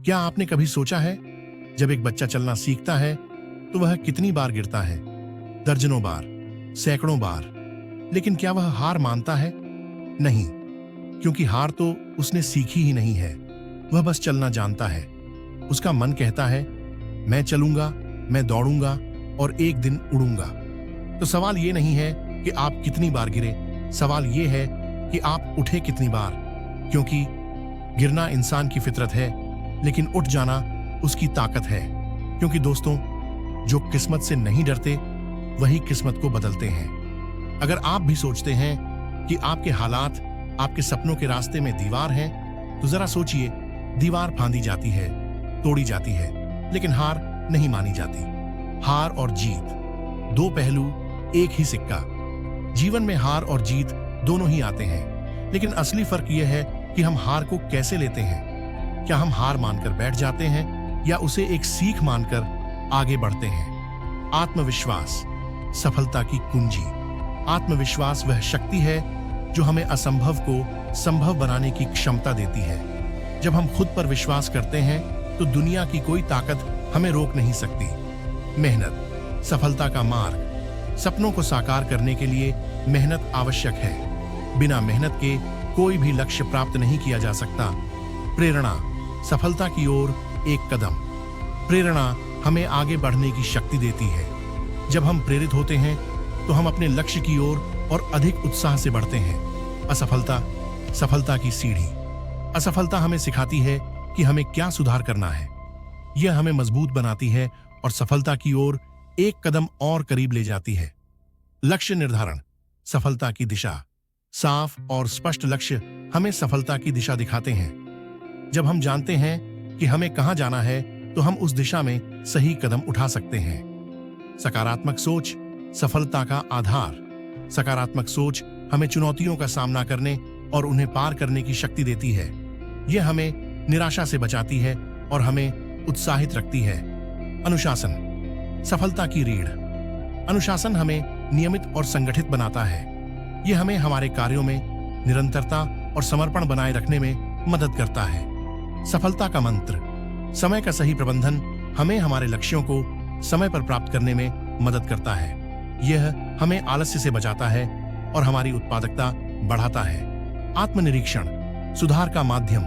क्या आपने कभी सोचा है, जब एक बच्चा चलना सीखता है तो वह कितनी बार गिरता है? दर्जनों बार, सैकड़ों बार। लेकिन क्या वह हार मानता है? नहीं, क्योंकि हार तो उसने सीखी ही नहीं है। वह बस चलना जानता है। उसका मन कहता है, मैं चलूंगा, मैं दौड़ूंगा और एक दिन उड़ूंगा। तो सवाल ये नहीं है कि आप कितनी बार गिरे, सवाल ये है कि आप उठे कितनी बार। क्योंकि गिरना इंसान की फितरत है, लेकिन उठ जाना उसकी ताकत है। क्योंकि दोस्तों, जो किस्मत से नहीं डरते वही किस्मत को बदलते हैं। अगर आप भी सोचते हैं कि आपके हालात आपके सपनों के रास्ते में दीवार हैं, तो जरा सोचिए, दीवार फांदी जाती है, तोड़ी जाती है, लेकिन हार नहीं मानी जाती। हार और जीत, दो पहलू एक ही सिक्का। जीवन में हार और जीत दोनों ही आते हैं, लेकिन असली फर्क यह है कि हम हार को कैसे लेते हैं। क्या हम हार मानकर बैठ जाते हैं या उसे एक सीख मानकर आगे बढ़ते हैं? आत्मविश्वास सफलता की कुंजी। आत्मविश्वास वह शक्ति है जो हमें असंभव को संभव बनाने की क्षमता देती है। जब हम खुद पर विश्वास करते हैं तो दुनिया की कोई ताकत हमें रोक नहीं सकती। मेहनत सफलता का मार्ग। सपनों को साकार करने के लिए मेहनत आवश्यक है। बिना मेहनत के कोई भी लक्ष्य प्राप्त नहीं किया जा सकता। प्रेरणा सफलता की ओर एक कदम। प्रेरणा हमें आगे बढ़ने की शक्ति देती है। जब हम प्रेरित होते हैं तो हम अपने लक्ष्य की ओर और अधिक उत्साह से बढ़ते हैं। असफलता सफलता की सीढ़ी। असफलता हमें सिखाती है कि हमें क्या सुधार करना है। यह हमें मजबूत बनाती है और सफलता की ओर एक कदम और करीब ले जाती है। लक्ष्य निर्धारण सफलता की दिशा। साफ और स्पष्ट लक्ष्य हमें सफलता की दिशा दिखाते हैं। जब हम जानते हैं कि हमें कहां जाना है तो हम उस दिशा में सही कदम उठा सकते हैं। सकारात्मक सोच सफलता का आधार। सकारात्मक सोच हमें चुनौतियों का सामना करने और उन्हें पार करने की शक्ति देती है। यह हमें निराशा से बचाती है और हमें उत्साहित रखती है। अनुशासन सफलता की रीढ़। अनुशासन हमें नियमित और संगठित बनाता है। यह हमें हमारे कार्यों में निरंतरता और समर्पण बनाए रखने में मदद करता है। सफलता का मंत्र समय का सही प्रबंधन हमें हमारे लक्ष्यों को समय पर प्राप्त करने में मदद करता है। यह हमें आलस्य से बचाता है और हमारी उत्पादकता बढ़ाता है। आत्मनिरीक्षण सुधार का माध्यम।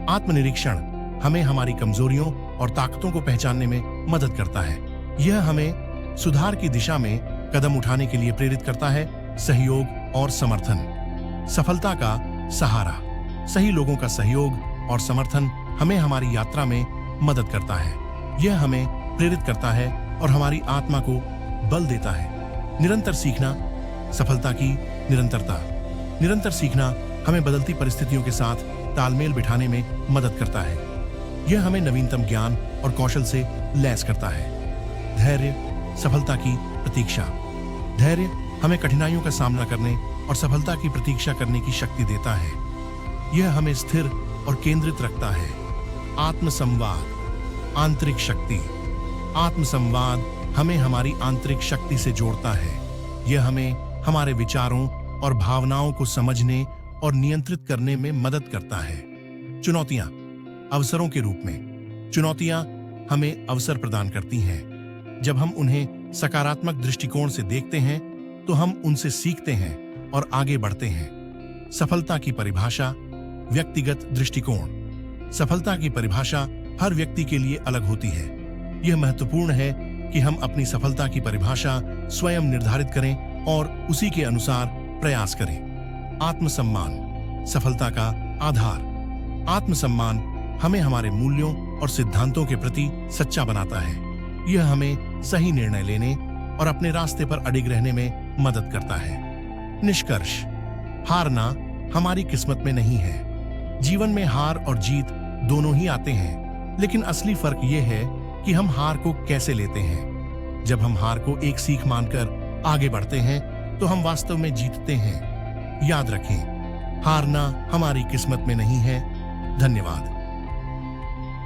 आत्मनिरीक्षण हमें हमारी कमजोरियों और ताकतों को पहचानने में मदद करता है। यह हमें सुधार की दिशा में कदम उठाने के लिए प्रेरित करता है। सहयोग और समर्थन सफलता का सहारा। सही लोगों का सहयोग और समर्थन हमें हमारी यात्रा में मदद करता है। यह हमें प्रेरित करता है और हमारी आत्मा को बल देता है। निरंतर सीखना सफलता की निरंतरता। निरंतर सीखना हमें बदलती परिस्थितियों के साथ तालमेल बिठाने में मदद करता है। यह हमें नवीनतम ज्ञान और कौशल से लैस करता है। धैर्य सफलता की प्रतीक्षा। धैर्य हमें कठिनाइयों का सामना करने और सफलता की प्रतीक्षा करने की शक्ति देता है। यह हमें स्थिर और केंद्रित रखता है। आत्मसंवाद आंतरिक शक्ति। आत्मसंवाद हमें हमारी आंतरिक शक्ति से जोड़ता है। यह हमें हमारे विचारों और भावनाओं को समझने और नियंत्रित करने में मदद करता है। चुनौतियां अवसरों के रूप में। चुनौतियां हमें अवसर प्रदान करती हैं। जब हम उन्हें सकारात्मक दृष्टिकोण से देखते हैं तो हम उनसे सीखते हैं और आगे बढ़ते हैं। सफलता की परिभाषा व्यक्तिगत दृष्टिकोण। सफलता की परिभाषा हर व्यक्ति के लिए अलग होती है। यह महत्वपूर्ण है कि हम अपनी सफलता की परिभाषा स्वयं निर्धारित करें और उसी के अनुसार प्रयास करें। आत्मसम्मान सफलता का आधार। आत्मसम्मान हमें हमारे मूल्यों और सिद्धांतों के प्रति सच्चा बनाता है। यह हमें सही निर्णय लेने और अपने रास्ते पर अडिग रहने में मदद करता है। निष्कर्ष हारना हमारी किस्मत में नहीं है। जीवन में हार और जीत दोनों ही आते हैं, लेकिन असली फर्क यह है कि हम हार को कैसे लेते हैं। जब हम हार को एक सीख मानकर आगे बढ़ते हैं तो हम वास्तव में जीतते हैं। याद रखें, हारना हमारी किस्मत में नहीं है। धन्यवाद।